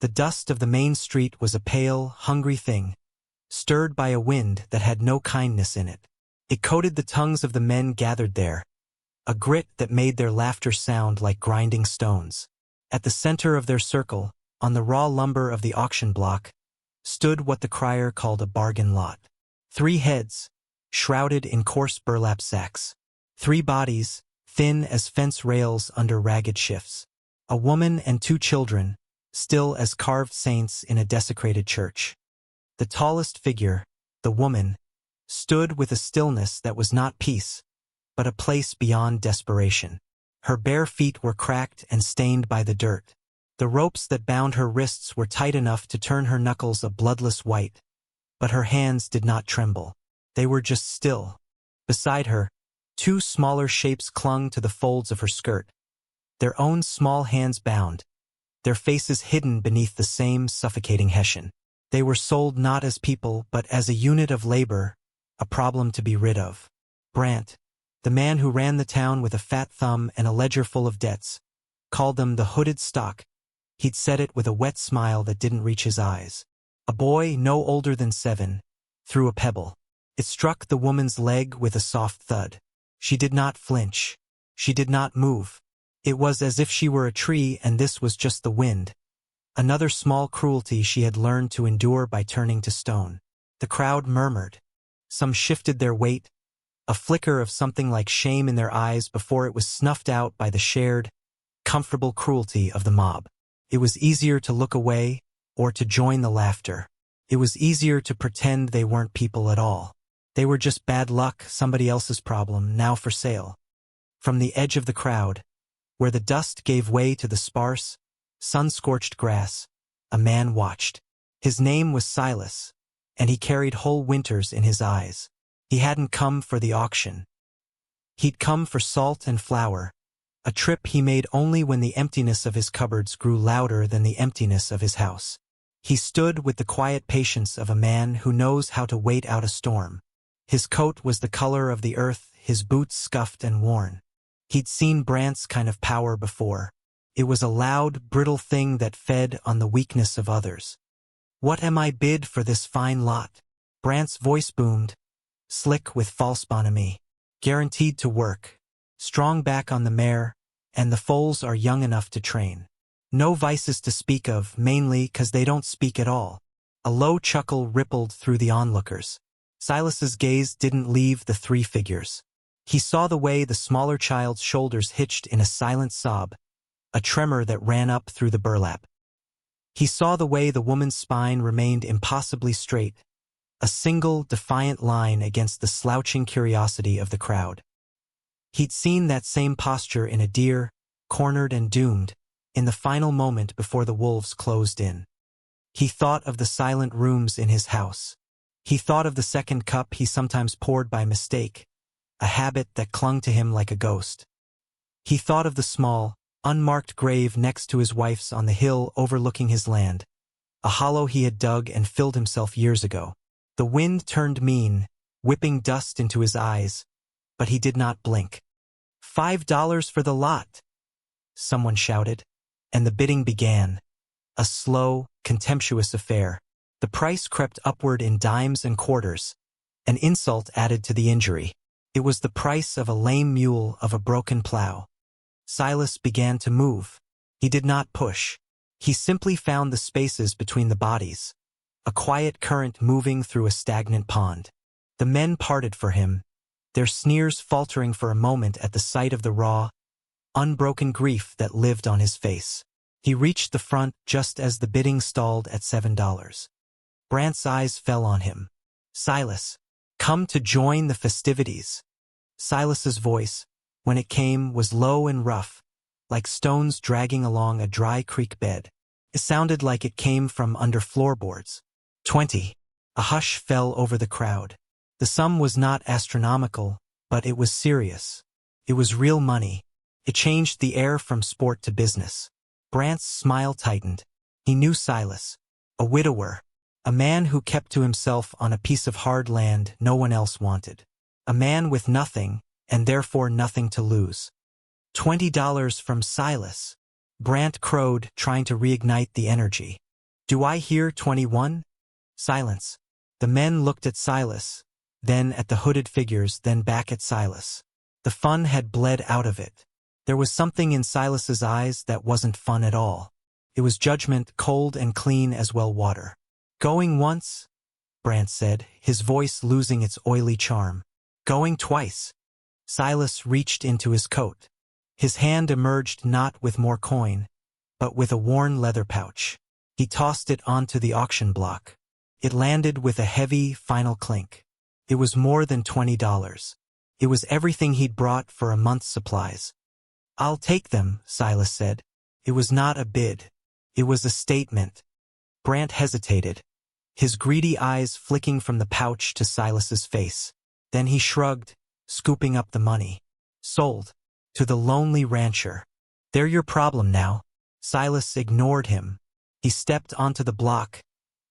The dust of the main street was a pale, hungry thing, stirred by a wind that had no kindness in it. It coated the tongues of the men gathered there, a grit that made their laughter sound like grinding stones. At the center of their circle, on the raw lumber of the auction block, stood what the crier called a bargain lot. 3 heads, shrouded in coarse burlap sacks. 3 bodies, thin as fence rails under ragged shifts. A woman and 2 children, still as carved saints in a desecrated church. The tallest figure, the woman, stood with a stillness that was not peace, but a place beyond desperation. Her bare feet were cracked and stained by the dirt. The ropes that bound her wrists were tight enough to turn her knuckles a bloodless white, but her hands did not tremble. They were just still. Beside her, 2 smaller shapes clung to the folds of her skirt, their own small hands bound, their faces hidden beneath the same suffocating hessian. They were sold not as people but as a unit of labor, a problem to be rid of. Brant, the man who ran the town with a fat thumb and a ledger full of debts, called them the hooded stock. He'd said it with a wet smile that didn't reach his eyes. A boy no older than 7 threw a pebble. It struck the woman's leg with a soft thud. She did not flinch. She did not move. It was as if she were a tree and this was just the wind. Another small cruelty she had learned to endure by turning to stone. The crowd murmured. Some shifted their weight, a flicker of something like shame in their eyes before it was snuffed out by the shared, comfortable cruelty of the mob. It was easier to look away or to join the laughter. It was easier to pretend they weren't people at all. They were just bad luck, somebody else's problem, now for sale. From the edge of the crowd, where the dust gave way to the sparse, sun-scorched grass, a man watched. His name was Silas, and he carried whole winters in his eyes. He hadn't come for the auction. He'd come for salt and flour, a trip he made only when the emptiness of his cupboards grew louder than the emptiness of his house. He stood with the quiet patience of a man who knows how to wait out a storm. His coat was the color of the earth, his boots scuffed and worn. He'd seen Brant's kind of power before. It was a loud, brittle thing that fed on the weakness of others. "What am I bid for this fine lot?" Brant's voice boomed, slick with false bonhomie. "Guaranteed to work. Strong back on the mare, and the foals are young enough to train. No vices to speak of, mainly 'cause they don't speak at all." A low chuckle rippled through the onlookers. Silas's gaze didn't leave the 3 figures. He saw the way the smaller child's shoulders hitched in a silent sob, a tremor that ran up through the burlap. He saw the way the woman's spine remained impossibly straight, a single, defiant line against the slouching curiosity of the crowd. He'd seen that same posture in a deer, cornered and doomed, in the final moment before the wolves closed in. He thought of the silent rooms in his house. He thought of the second cup he sometimes poured by mistake, a habit that clung to him like a ghost. He thought of the small, unmarked grave next to his wife's on the hill overlooking his land, a hollow he had dug and filled himself years ago. The wind turned mean, whipping dust into his eyes, but he did not blink. $5 for the lot," someone shouted, and the bidding began, a slow, contemptuous affair. The price crept upward in dimes and quarters, an insult added to the injury. It was the price of a lame mule of a broken plow. Silas began to move. He did not push. He simply found the spaces between the bodies, a quiet current moving through a stagnant pond. The men parted for him, their sneers faltering for a moment at the sight of the raw, unbroken grief that lived on his face. He reached the front just as the bidding stalled at $7. Brant's eyes fell on him. "Silas, come to join the festivities." Silas's voice, when it came, was low and rough, like stones dragging along a dry creek bed. It sounded like it came from under floorboards. 20. A hush fell over the crowd. The sum was not astronomical, but it was serious. It was real money. It changed the air from sport to business. Brant's smile tightened. He knew Silas, a widower, a man who kept to himself on a piece of hard land no one else wanted. A man with nothing, and therefore nothing to lose. $20 from Silas. Brant crowed, trying to reignite the energy. Do I hear 21? Silence. The men looked at Silas, then at the hooded figures, then back at Silas. The fun had bled out of it. There was something in Silas's eyes that wasn't fun at all. It was judgment, cold and clean as well water. Going once? Brant said, his voice losing its oily charm. Going twice. Silas reached into his coat. His hand emerged not with more coin, but with a worn leather pouch. He tossed it onto the auction block. It landed with a heavy, final clink. It was more than $20. It was everything he'd brought for a month's supplies. I'll take them, Silas said. It was not a bid. It was a statement. Brant hesitated, his greedy eyes flicking from the pouch to Silas's face. Then he shrugged, scooping up the money. Sold. To the lonely rancher. They're your problem now. Silas ignored him. He stepped onto the block,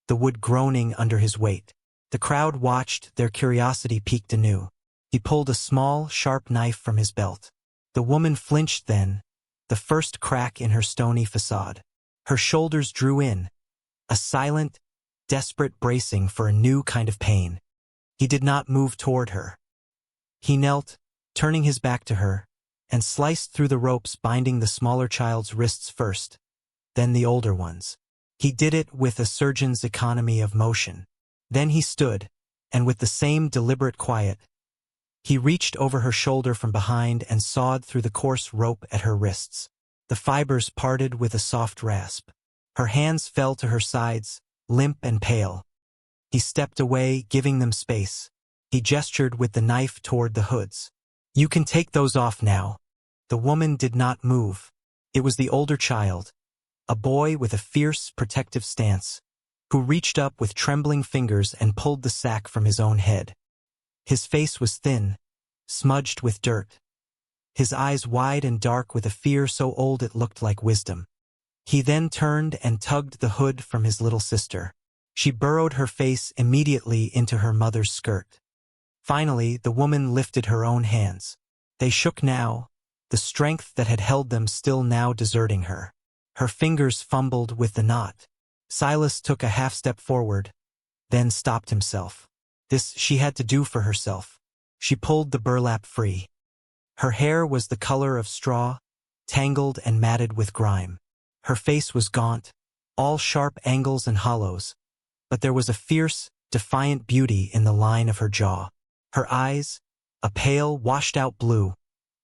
the wood groaning under his weight. The crowd watched, their curiosity piqued anew. He pulled a small, sharp knife from his belt. The woman flinched then, the first crack in her stony facade. Her shoulders drew in, a silent, desperate bracing for a new kind of pain. He did not move toward her. He knelt, turning his back to her, and sliced through the ropes binding the smaller child's wrists first, then the older ones. He did it with a surgeon's economy of motion. Then he stood, and with the same deliberate quiet, he reached over her shoulder from behind and sawed through the coarse rope at her wrists. The fibers parted with a soft rasp. Her hands fell to her sides, limp and pale. He stepped away, giving them space. He gestured with the knife toward the hoods. You can take those off now. The woman did not move. It was the older child, a boy with a fierce, protective stance, who reached up with trembling fingers and pulled the sack from his own head. His face was thin, smudged with dirt. His eyes wide and dark with a fear so old it looked like wisdom. He then turned and tugged the hood from his little sister. She burrowed her face immediately into her mother's skirt. Finally, the woman lifted her own hands. They shook now, the strength that had held them still now deserting her. Her fingers fumbled with the knot. Silas took a half-step forward, then stopped himself. This she had to do for herself. She pulled the burlap free. Her hair was the color of straw, tangled and matted with grime. Her face was gaunt, all sharp angles and hollows, but there was a fierce, defiant beauty in the line of her jaw. Her eyes, a pale, washed-out blue,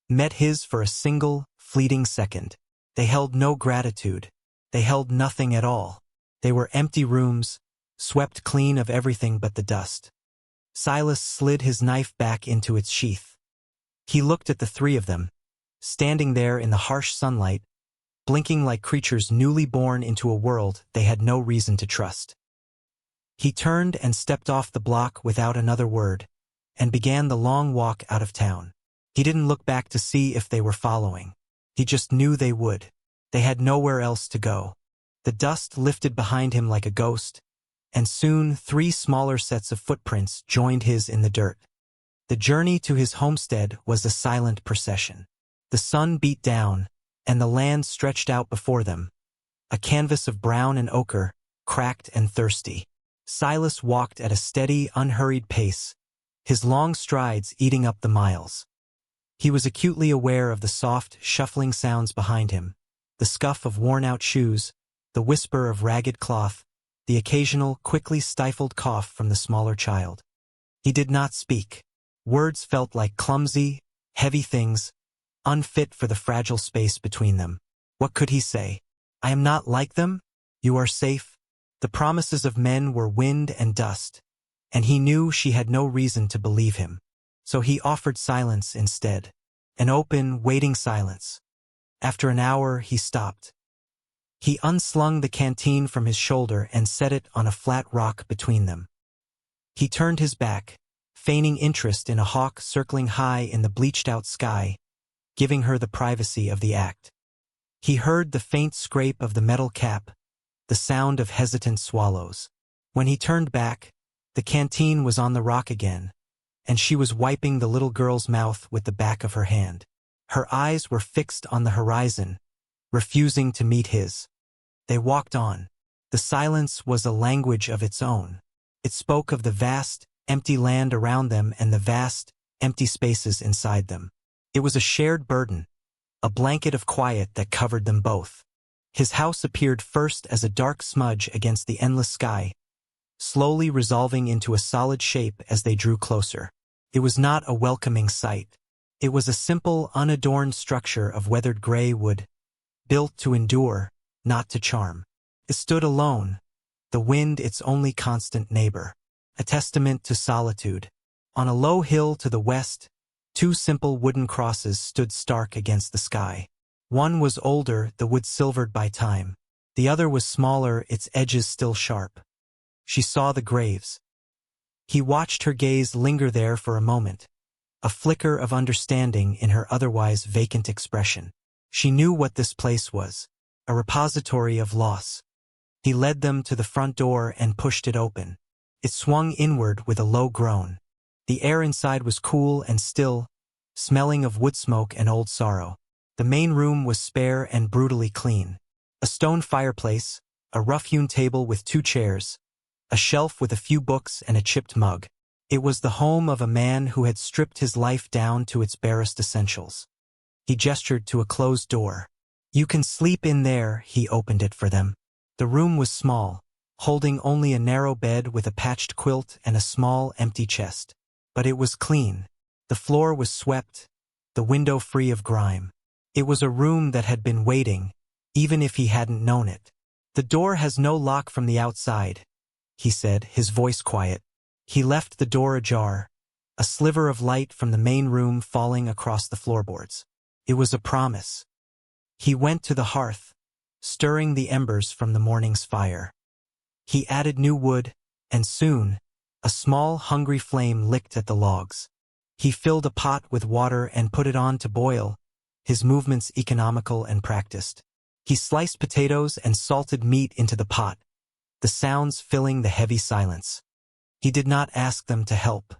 met his for a single, fleeting second. They held no gratitude. They held nothing at all. They were empty rooms, swept clean of everything but the dust. Silas slid his knife back into its sheath. He looked at the three of them, standing there in the harsh sunlight, blinking like creatures newly born into a world they had no reason to trust. He turned and stepped off the block without another word, and began the long walk out of town. He didn't look back to see if they were following. He just knew they would. They had nowhere else to go. The dust lifted behind him like a ghost, and soon 3 smaller sets of footprints joined his in the dirt. The journey to his homestead was a silent procession. The sun beat down, and the land stretched out before them, a canvas of brown and ochre, cracked and thirsty. Silas walked at a steady, unhurried pace, his long strides eating up the miles. He was acutely aware of the soft, shuffling sounds behind him, the scuff of worn-out shoes, the whisper of ragged cloth, the occasional, quickly stifled cough from the smaller child. He did not speak. Words felt like clumsy, heavy things, unfit for the fragile space between them. What could he say? I am not like them? You are safe? The promises of men were wind and dust, and he knew she had no reason to believe him. So he offered silence instead, an open, waiting silence. After an hour, he stopped. He unslung the canteen from his shoulder and set it on a flat rock between them. He turned his back, feigning interest in a hawk circling high in the bleached-out sky, giving her the privacy of the act. He heard the faint scrape of the metal cap, the sound of hesitant swallows. When he turned back, the canteen was on the rock again, and she was wiping the little girl's mouth with the back of her hand. Her eyes were fixed on the horizon, refusing to meet his. They walked on. The silence was a language of its own. It spoke of the vast, empty land around them and the vast, empty spaces inside them. It was a shared burden, a blanket of quiet that covered them both. His house appeared first as a dark smudge against the endless sky, slowly resolving into a solid shape as they drew closer. It was not a welcoming sight. It was a simple, unadorned structure of weathered gray wood, built to endure, not to charm. It stood alone, the wind its only constant neighbor, a testament to solitude. On a low hill to the west, two simple wooden crosses stood stark against the sky. One was older, the wood silvered by time. The other was smaller, its edges still sharp. She saw the graves. He watched her gaze linger there for a moment, a flicker of understanding in her otherwise vacant expression. She knew what this place was, a repository of loss. He led them to the front door and pushed it open. It swung inward with a low groan. The air inside was cool and still, smelling of wood smoke and old sorrow. The main room was spare and brutally clean. A stone fireplace, a rough-hewn table with two chairs, a shelf with a few books and a chipped mug. It was the home of a man who had stripped his life down to its barest essentials. He gestured to a closed door. "You can sleep in there," he opened it for them. The room was small, holding only a narrow bed with a patched quilt and a small, empty chest. But it was clean. The floor was swept, the window free of grime. It was a room that had been waiting, even if he hadn't known it. "The door has no lock from the outside," he said, his voice quiet. He left the door ajar, a sliver of light from the main room falling across the floorboards. It was a promise. He went to the hearth, stirring the embers from the morning's fire. He added new wood, and soon, a small, hungry flame licked at the logs. He filled a pot with water and put it on to boil, his movements economical and practiced. He sliced potatoes and salted meat into the pot, the sounds filling the heavy silence. He did not ask them to help.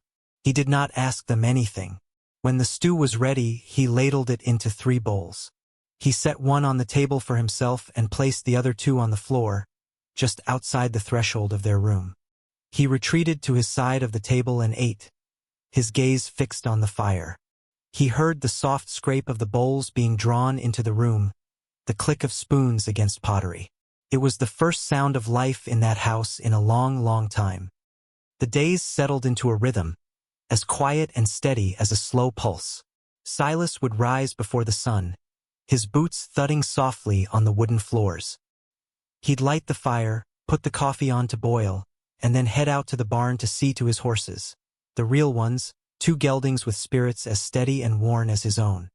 He did not ask them anything. When the stew was ready, he ladled it into 3 bowls. He set one on the table for himself and placed the other 2 on the floor, just outside the threshold of their room. He retreated to his side of the table and ate, his gaze fixed on the fire. He heard the soft scrape of the bowls being drawn into the room, the click of spoons against pottery. It was the first sound of life in that house in a long, long time. The days settled into a rhythm, as quiet and steady as a slow pulse. Silas would rise before the sun, his boots thudding softly on the wooden floors. He'd light the fire, put the coffee on to boil, and then head out to the barn to see to his horses. The real ones, 2 geldings with spirits as steady and worn as his own.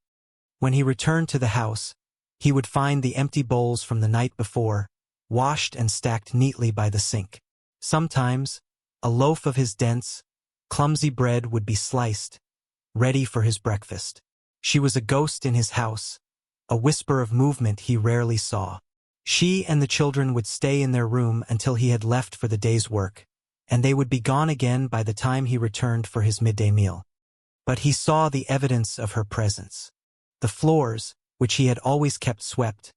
When he returned to the house, he would find the empty bowls from the night before, washed and stacked neatly by the sink. Sometimes, a loaf of his dense, clumsy bread would be sliced, ready for his breakfast. She was a ghost in his house, a whisper of movement he rarely saw. She and the children would stay in their room until he had left for the day's work, and they would be gone again by the time he returned for his midday meal. But he saw the evidence of her presence. The floors, which he had always kept swept,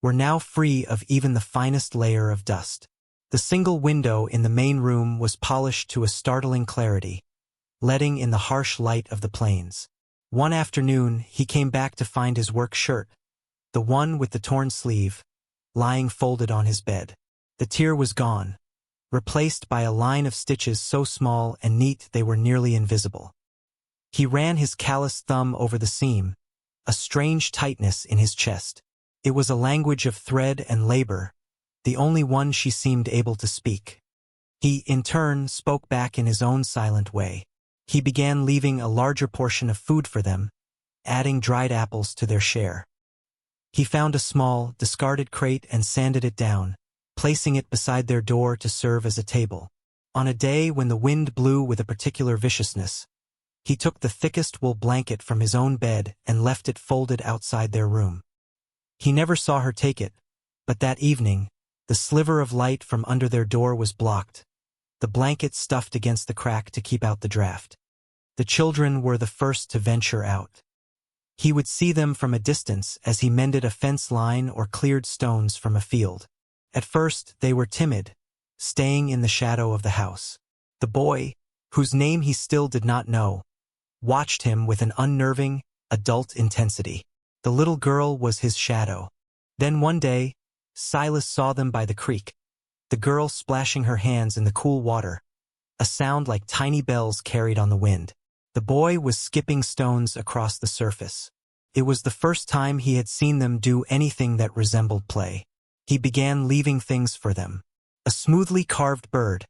were now free of even the finest layer of dust. The single window in the main room was polished to a startling clarity, letting in the harsh light of the plains. One afternoon, he came back to find his work shirt, the one with the torn sleeve, lying folded on his bed. The tear was gone, replaced by a line of stitches so small and neat they were nearly invisible. He ran his calloused thumb over the seam, a strange tightness in his chest. It was a language of thread and labor, the only one she seemed able to speak. He, in turn, spoke back in his own silent way. He began leaving a larger portion of food for them, adding dried apples to their share. He found a small, discarded crate and sanded it down, placing it beside their door to serve as a table. On a day when the wind blew with a particular viciousness, he took the thickest wool blanket from his own bed and left it folded outside their room. He never saw her take it, but that evening, the sliver of light from under their door was blocked, the blanket stuffed against the crack to keep out the draft. The children were the first to venture out. He would see them from a distance as he mended a fence line or cleared stones from a field. At first, they were timid, staying in the shadow of the house. The boy, whose name he still did not know, watched him with an unnerving, adult intensity. The little girl was his shadow. Then one day, Silas saw them by the creek, the girl splashing her hands in the cool water, a sound like tiny bells carried on the wind. The boy was skipping stones across the surface. It was the first time he had seen them do anything that resembled play. He began leaving things for them. A smoothly carved bird,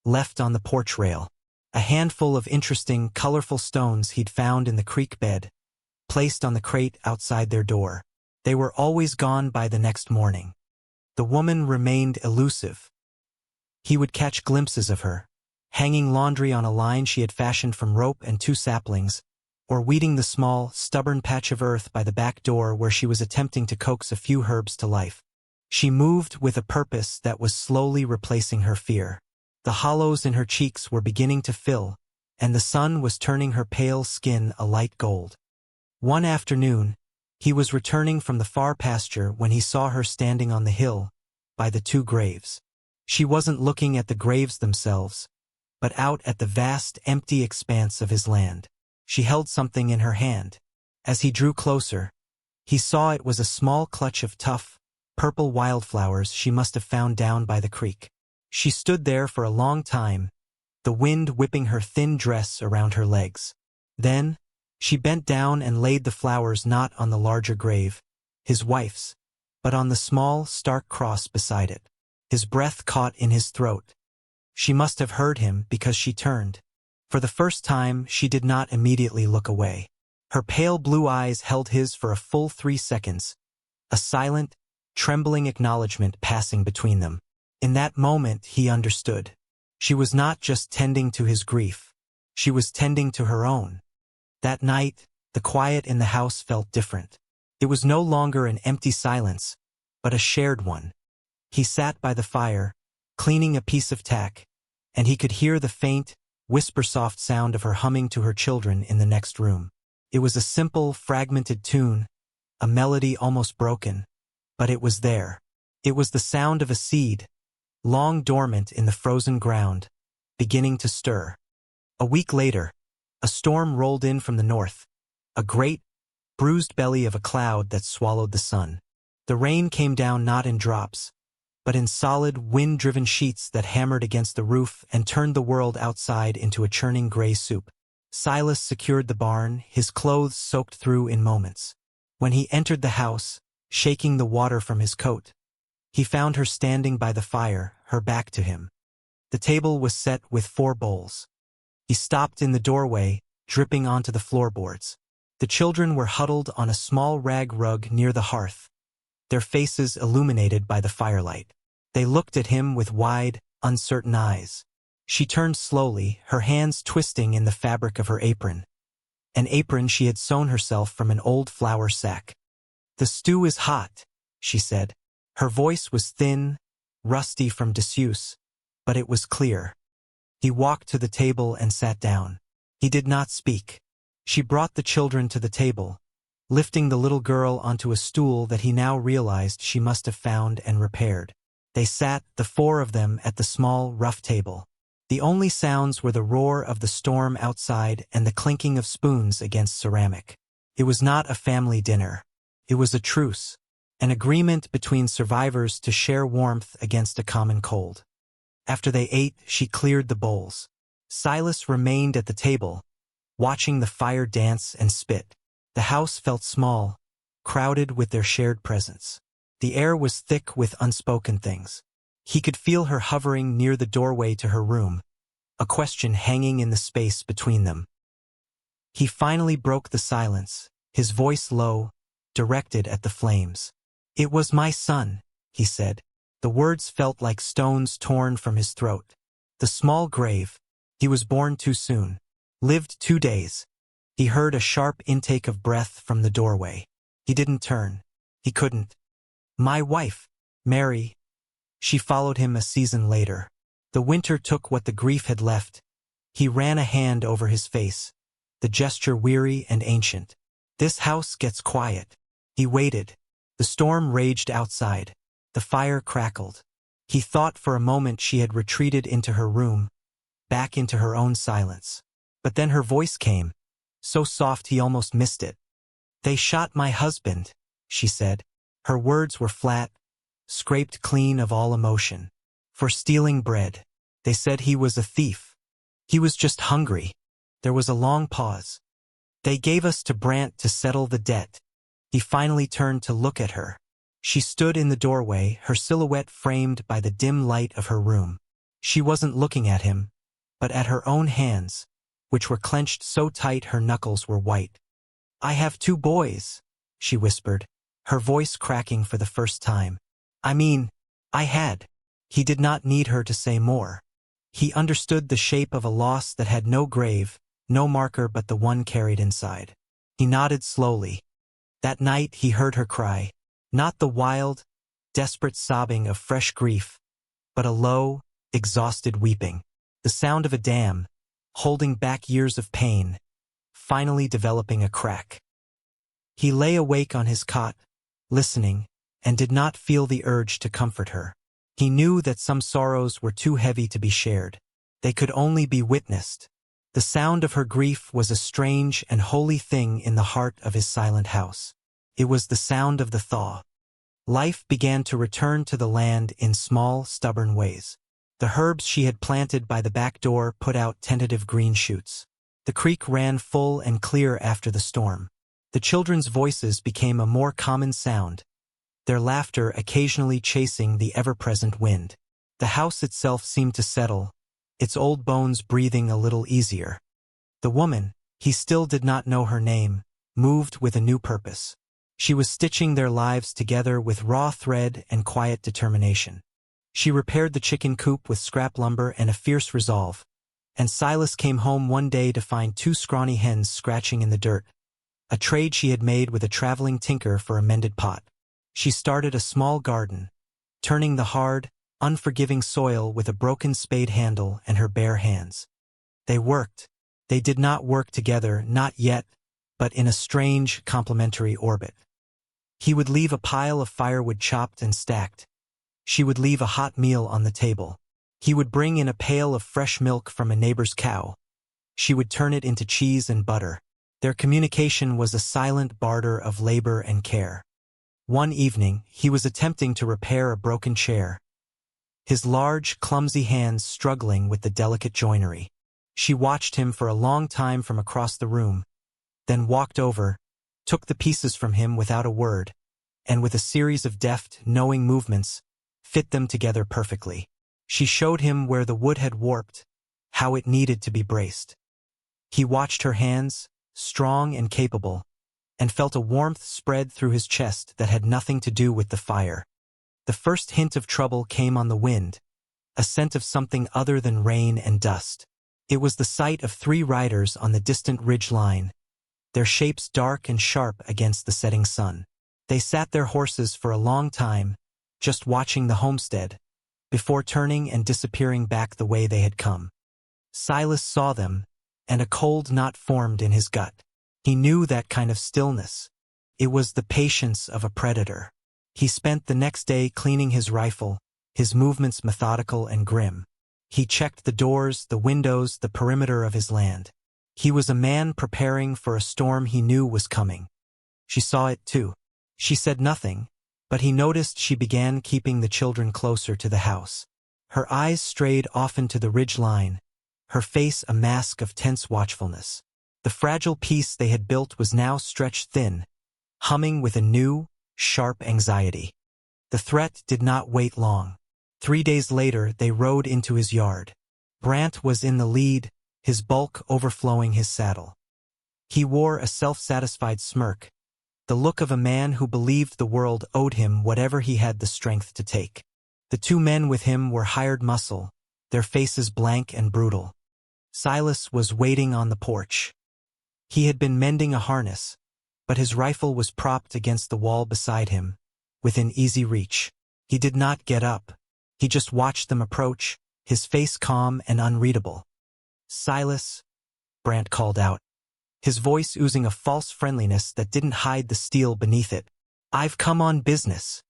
left on the porch rail. A handful of interesting, colorful stones he'd found in the creek bed, placed on the crate outside their door. They were always gone by the next morning. The woman remained elusive. He would catch glimpses of her, hanging laundry on a line she had fashioned from rope and 2 saplings, or weeding the small, stubborn patch of earth by the back door where she was attempting to coax a few herbs to life. She moved with a purpose that was slowly replacing her fear. The hollows in her cheeks were beginning to fill, and the sun was turning her pale skin a light gold. One afternoon, he was returning from the far pasture when he saw her standing on the hill, by the 2 graves. She wasn't looking at the graves themselves, but out at the vast, empty expanse of his land. She held something in her hand. As he drew closer, he saw it was a small clutch of tough, purple wildflowers she must have found down by the creek. She stood there for a long time, the wind whipping her thin dress around her legs. Then, she bent down and laid the flowers not on the larger grave, his wife's, but on the small, stark cross beside it. His breath caught in his throat. She must have heard him because she turned. For the first time, she did not immediately look away. Her pale blue eyes held his for a full 3 seconds, a silent, trembling acknowledgement passing between them. In that moment, he understood. She was not just tending to his grief. She was tending to her own. That night, the quiet in the house felt different. It was no longer an empty silence, but a shared one. He sat by the fire, cleaning a piece of tack, and he could hear the faint, whisper-soft sound of her humming to her children in the next room. It was a simple, fragmented tune, a melody almost broken, but it was there. It was the sound of a seed, long dormant in the frozen ground, beginning to stir. A week later, a storm rolled in from the north, a great, bruised belly of a cloud that swallowed the sun. The rain came down not in drops, but in solid, wind-driven sheets that hammered against the roof and turned the world outside into a churning gray soup. Silas secured the barn, his clothes soaked through in moments. When he entered the house, shaking the water from his coat, he found her standing by the fire, her back to him. The table was set with 4 bowls. He stopped in the doorway, dripping onto the floorboards. The children were huddled on a small rag rug near the hearth, their faces illuminated by the firelight. They looked at him with wide, uncertain eyes. She turned slowly, her hands twisting in the fabric of her apron, an apron she had sewn herself from an old flour sack. "The stew is hot," she said. Her voice was thin, rusty from disuse, but it was clear. He walked to the table and sat down. He did not speak. She brought the children to the table, lifting the little girl onto a stool that he now realized she must have found and repaired. They sat, the 4 of them, at the small, rough table. The only sounds were the roar of the storm outside and the clinking of spoons against ceramic. It was not a family dinner. It was a truce, an agreement between survivors to share warmth against a common cold. After they ate, she cleared the bowls. Silas remained at the table, watching the fire dance and spit. The house felt small, crowded with their shared presence. The air was thick with unspoken things. He could feel her hovering near the doorway to her room, a question hanging in the space between them. He finally broke the silence, his voice low, directed at the flames. "It was my son," he said. The words felt like stones torn from his throat. The small grave, he was born too soon, lived 2 days. He heard a sharp intake of breath from the doorway. He didn't turn. He couldn't. "My wife, Mary." She followed him a season later. The winter took what the grief had left. He ran a hand over his face, the gesture weary and ancient. "This house gets quiet." He waited. The storm raged outside. The fire crackled. He thought for a moment she had retreated into her room, back into her own silence. But then her voice came, so soft he almost missed it. "They shot my husband," she said. Her words were flat, scraped clean of all emotion. "For stealing bread. They said he was a thief. He was just hungry." There was a long pause. "They gave us to Brant to settle the debt." He finally turned to look at her. She stood in the doorway, her silhouette framed by the dim light of her room. She wasn't looking at him, but at her own hands, which were clenched so tight her knuckles were white. "I have 2 boys," she whispered, her voice cracking for the first time. I had. He did not need her to say more. He understood the shape of a loss that had no grave, no marker but the one carried inside. He nodded slowly. That night he heard her cry, not the wild, desperate sobbing of fresh grief, but a low, exhausted weeping. The sound of a dam, holding back years of pain, finally developing a crack. He lay awake on his cot, listening, and did not feel the urge to comfort her. He knew that some sorrows were too heavy to be shared. They could only be witnessed. The sound of her grief was a strange and holy thing in the heart of his silent house. It was the sound of the thaw. Life began to return to the land in small, stubborn ways. The herbs she had planted by the back door put out tentative green shoots. The creek ran full and clear after the storm. The children's voices became a more common sound, their laughter occasionally chasing the ever-present wind. The house itself seemed to settle, its old bones breathing a little easier. The woman, he still did not know her name, moved with a new purpose. She was stitching their lives together with raw thread and quiet determination. She repaired the chicken coop with scrap lumber and a fierce resolve, and Silas came home one day to find 2 scrawny hens scratching in the dirt, a trade she had made with a traveling tinker for a mended pot. She started a small garden, turning the hard, unforgiving soil with a broken spade handle and her bare hands. They worked. They did not work together, not yet, but in a strange, complementary orbit. He would leave a pile of firewood chopped and stacked. She would leave a hot meal on the table. He would bring in a pail of fresh milk from a neighbor's cow. She would turn it into cheese and butter. Their communication was a silent barter of labor and care. One evening, he was attempting to repair a broken chair, his large, clumsy hands struggling with the delicate joinery. She watched him for a long time from across the room, then walked over, took the pieces from him without a word, and with a series of deft, knowing movements, fit them together perfectly. She showed him where the wood had warped, how it needed to be braced. He watched her hands, strong and capable, and felt a warmth spread through his chest that had nothing to do with the fire. The first hint of trouble came on the wind, a scent of something other than rain and dust. It was the sight of 3 riders on the distant ridge line, their shapes dark and sharp against the setting sun. They sat their horses for a long time, just watching the homestead, before turning and disappearing back the way they had come. Silas saw them, and a cold knot formed in his gut. He knew that kind of stillness. It was the patience of a predator. He spent the next day cleaning his rifle, his movements methodical and grim. He checked the doors, the windows, the perimeter of his land. He was a man preparing for a storm he knew was coming. She saw it too. She said nothing, but he noticed she began keeping the children closer to the house. Her eyes strayed often to the ridge line, her face a mask of tense watchfulness. The fragile peace they had built was now stretched thin, humming with a new, sharp anxiety. The threat did not wait long. 3 days later they rode into his yard. Brant was in the lead, his bulk overflowing his saddle. He wore a self-satisfied smirk, the look of a man who believed the world owed him whatever he had the strength to take. The 2 men with him were hired muscle, their faces blank and brutal. Silas was waiting on the porch. He had been mending a harness, but his rifle was propped against the wall beside him, within easy reach. He did not get up. He just watched them approach, his face calm and unreadable. "Silas," Brant called out, his voice oozing a false friendliness that didn't hide the steel beneath it. "I've come on business.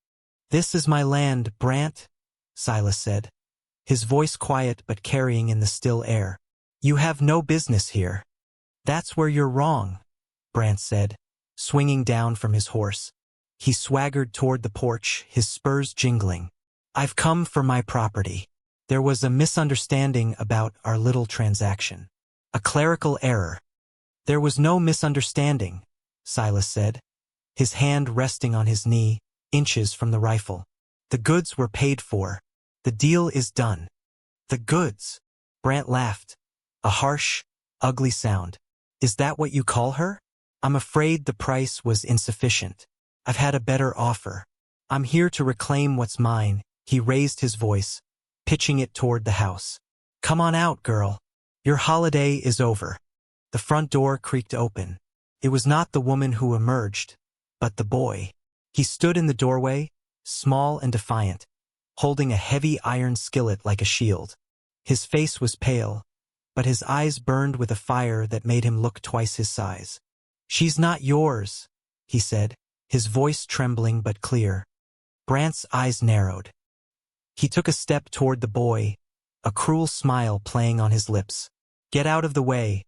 This is my land, Brant. Silas said, his voice quiet but carrying in the still air. You have no business here. That's where you're wrong, Brant said, swinging down from his horse. He swaggered toward the porch, his spurs jingling. I've come for my property. There was a misunderstanding about our little transaction. A clerical error. There was no misunderstanding, Silas said, his hand resting on his knee, inches from the rifle. The goods were paid for. The deal is done. The goods. Brant laughed. A harsh, ugly sound. Is that what you call her? I'm afraid the price was insufficient. I've had a better offer. I'm here to reclaim what's mine. He raised his voice, pitching it toward the house. Come on out, girl. Your holiday is over. The front door creaked open. It was not the woman who emerged, but the boy. He stood in the doorway, small and defiant, holding a heavy iron skillet like a shield. His face was pale, but his eyes burned with a fire that made him look twice his size. She's not yours, he said, his voice trembling but clear. Brant's eyes narrowed. He took a step toward the boy, a cruel smile playing on his lips. Get out of the way,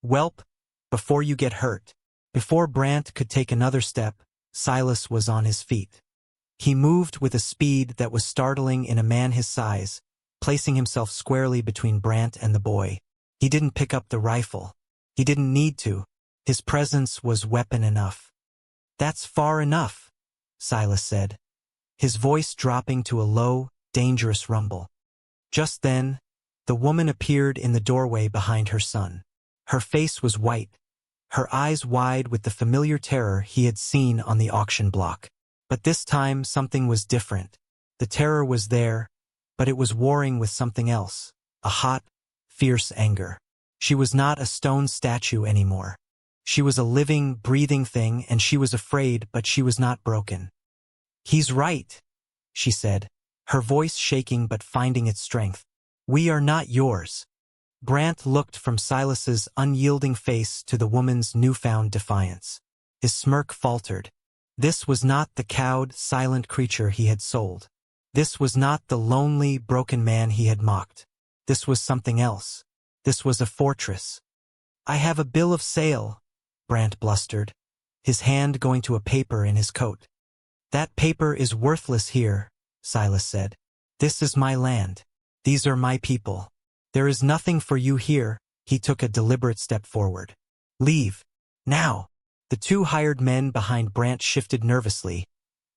whelp, before you get hurt. Before Brant could take another step, Silas was on his feet. He moved with a speed that was startling in a man his size, placing himself squarely between Brant and the boy. He didn't pick up the rifle. He didn't need to. His presence was weapon enough. That's far enough, Silas said, his voice dropping to a low, dangerous rumble. Just then, the woman appeared in the doorway behind her son. Her face was white, her eyes wide with the familiar terror he had seen on the auction block. But this time something was different. The terror was there, but it was warring with something else, a hot, fierce anger. She was not a stone statue anymore. She was a living, breathing thing, and she was afraid, but she was not broken. He's right, she said, her voice shaking but finding its strength. We are not yours. Brant looked from Silas's unyielding face to the woman's newfound defiance. His smirk faltered. This was not the cowed, silent creature he had sold. This was not the lonely, broken man he had mocked. This was something else. This was a fortress. I have a bill of sale, Brant blustered, his hand going to a paper in his coat. That paper is worthless here, Silas said. This is my land. These are my people. There is nothing for you here. He took a deliberate step forward. Leave. Now. The two hired men behind Brant shifted nervously,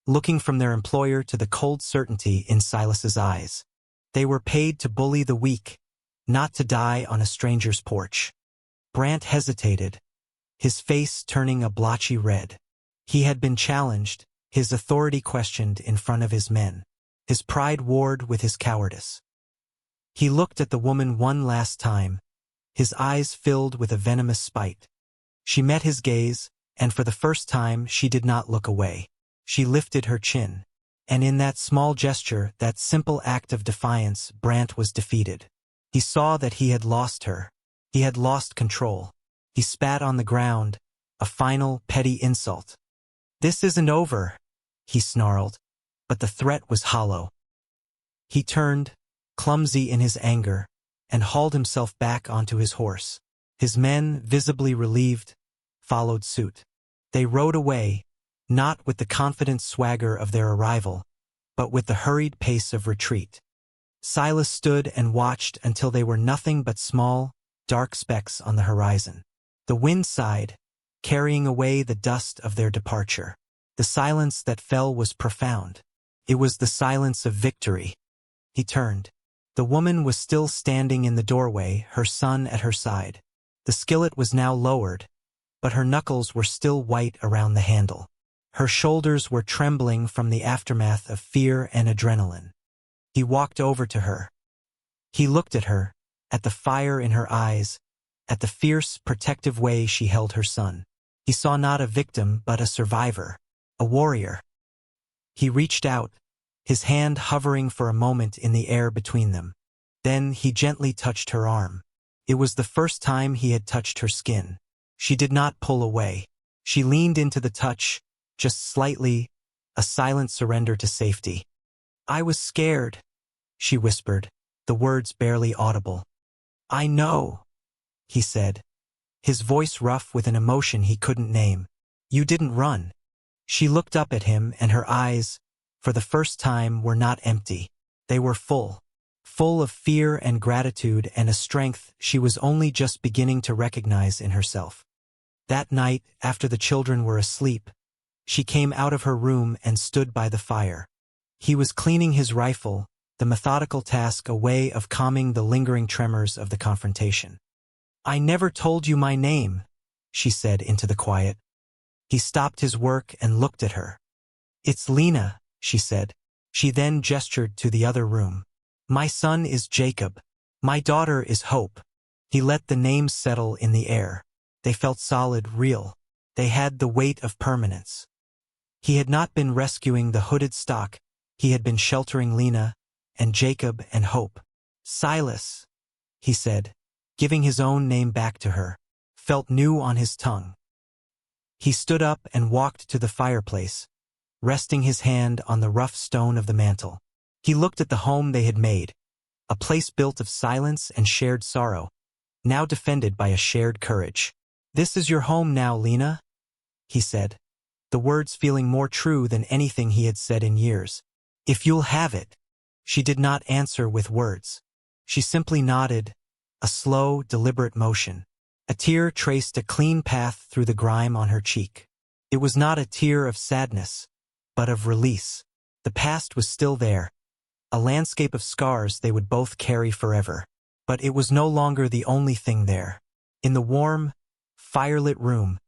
looking from their employer to the cold certainty in Silas's eyes. They were paid to bully the weak, not to die on a stranger's porch. Brant hesitated, his face turning a blotchy red. He had been challenged, his authority questioned in front of his men. His pride warred with his cowardice. He looked at the woman one last time, his eyes filled with a venomous spite. She met his gaze, and for the first time she did not look away. She lifted her chin. And in that small gesture, that simple act of defiance, Brant was defeated. He saw that he had lost her. He had lost control. He spat on the ground, a final, petty insult. This isn't over, he snarled, but the threat was hollow. He turned, clumsy in his anger, and hauled himself back onto his horse. His men, visibly relieved, followed suit. They rode away, not with the confident swagger of their arrival, but with the hurried pace of retreat. Silas stood and watched until they were nothing but small, dark specks on the horizon. The wind sighed, carrying away the dust of their departure. The silence that fell was profound. It was the silence of victory. He turned. The woman was still standing in the doorway, her son at her side. The skillet was now lowered, but her knuckles were still white around the handle. Her shoulders were trembling from the aftermath of fear and adrenaline. He walked over to her. He looked at her, at the fire in her eyes, at the fierce, protective way she held her son. He saw not a victim but a survivor, a warrior. He reached out, his hand hovering for a moment in the air between them. Then he gently touched her arm. It was the first time he had touched her skin. She did not pull away. She leaned into the touch, just slightly, a silent surrender to safety. I was scared, she whispered, the words barely audible. I know, he said, his voice rough with an emotion he couldn't name. You didn't run. She looked up at him, and her eyes, for the first time, were not empty. They were full. Full of fear and gratitude and a strength she was only just beginning to recognize in herself. That night, after the children were asleep, she came out of her room and stood by the fire. He was cleaning his rifle, the methodical task a way of calming the lingering tremors of the confrontation. I never told you my name, she said into the quiet. He stopped his work and looked at her. It's Lena, she said. She then gestured to the other room. My son is Jacob. My daughter is Hope. He let the names settle in the air. They felt solid, real. They had the weight of permanence. He had not been rescuing the hooded stock. He had been sheltering Lena and Jacob and Hope. Silas, he said, giving his own name back to her, felt new on his tongue. He stood up and walked to the fireplace, resting his hand on the rough stone of the mantel. He looked at the home they had made, a place built of silence and shared sorrow, now defended by a shared courage. This is your home now, Lena, he said, the words feeling more true than anything he had said in years. If you'll have it. She did not answer with words. She simply nodded, a slow, deliberate motion. A tear traced a clean path through the grime on her cheek. It was not a tear of sadness, but of release. The past was still there, a landscape of scars they would both carry forever. But it was no longer the only thing there. In the warm, firelit room,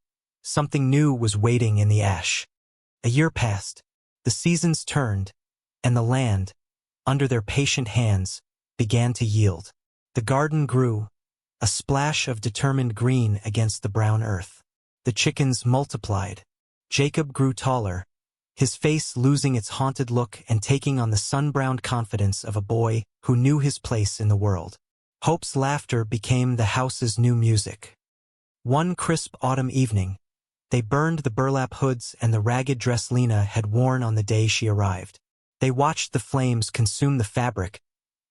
something new was waiting in the ash. A year passed, the seasons turned, and the land, under their patient hands, began to yield. The garden grew, a splash of determined green against the brown earth. The chickens multiplied. Jacob grew taller, his face losing its haunted look and taking on the sun-browned confidence of a boy who knew his place in the world. Hope's laughter became the house's new music. One crisp autumn evening, they burned the burlap hoods and the ragged dress Lena had worn on the day she arrived. They watched the flames consume the fabric,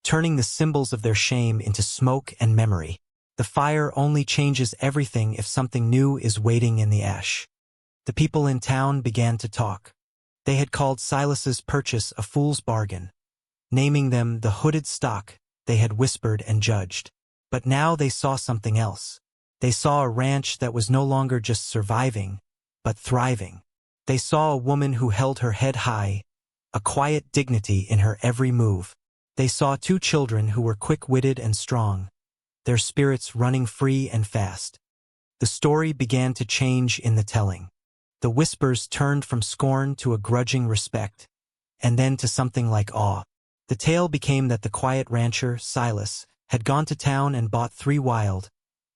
turning the symbols of their shame into smoke and memory. The fire only changes everything if something new is waiting in the ash. The people in town began to talk. They had called Silas's purchase a fool's bargain, naming them the hooded stock they had whispered and judged. But now they saw something else. They saw a ranch that was no longer just surviving, but thriving. They saw a woman who held her head high, a quiet dignity in her every move. They saw two children who were quick-witted and strong, their spirits running free and fast. The story began to change in the telling. The whispers turned from scorn to a grudging respect, and then to something like awe. The tale became that the quiet rancher, Silas, had gone to town and bought 3 wild,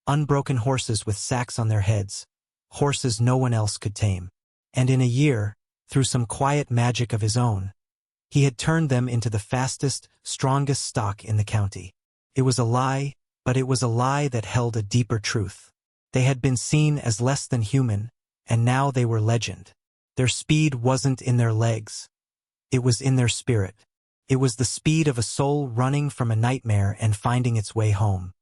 unbroken horses with sacks on their heads, horses no one else could tame. And in a year, through some quiet magic of his own, he had turned them into the fastest, strongest stock in the county. It was a lie, but it was a lie that held a deeper truth. They had been seen as less than human, and now they were legend. Their speed wasn't in their legs. It was in their spirit. It was the speed of a soul running from a nightmare and finding its way home.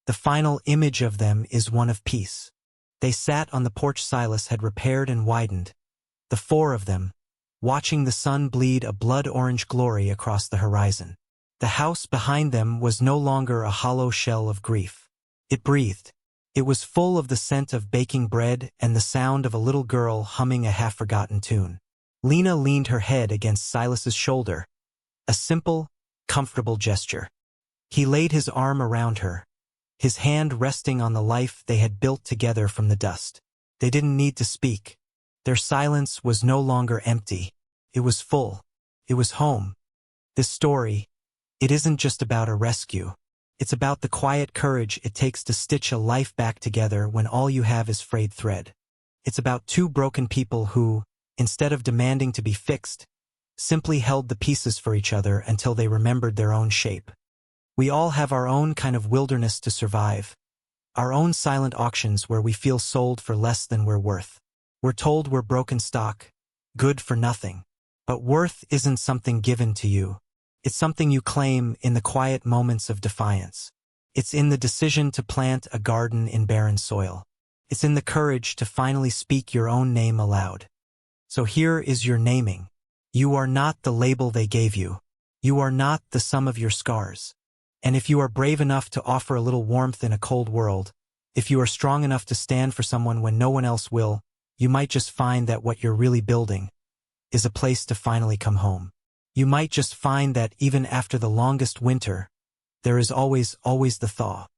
The final image of them is one of peace. They sat on the porch Silas had repaired and widened, the 4 of them, watching the sun bleed a blood-orange glory across the horizon. The house behind them was no longer a hollow shell of grief. It breathed. It was full of the scent of baking bread and the sound of a little girl humming a half-forgotten tune. Lena leaned her head against Silas's shoulder, a simple, comfortable gesture. He laid his arm around her, his hand resting on the life they had built together from the dust. They didn't need to speak. Their silence was no longer empty. It was full. It was home. This story, it isn't just about a rescue. It's about the quiet courage it takes to stitch a life back together when all you have is frayed thread. It's about 2 broken people who, instead of demanding to be fixed, simply held the pieces for each other until they remembered their own shape. We all have our own kind of wilderness to survive, our own silent auctions where we feel sold for less than we're worth. We're told we're broken stock, good for nothing. But worth isn't something given to you. It's something you claim in the quiet moments of defiance. It's in the decision to plant a garden in barren soil. It's in the courage to finally speak your own name aloud. So here is your naming. You are not the label they gave you. You are not the sum of your scars. And if you are brave enough to offer a little warmth in a cold world, if you are strong enough to stand for someone when no one else will, you might just find that what you're really building is a place to finally come home. You might just find that even after the longest winter, there is always the thaw.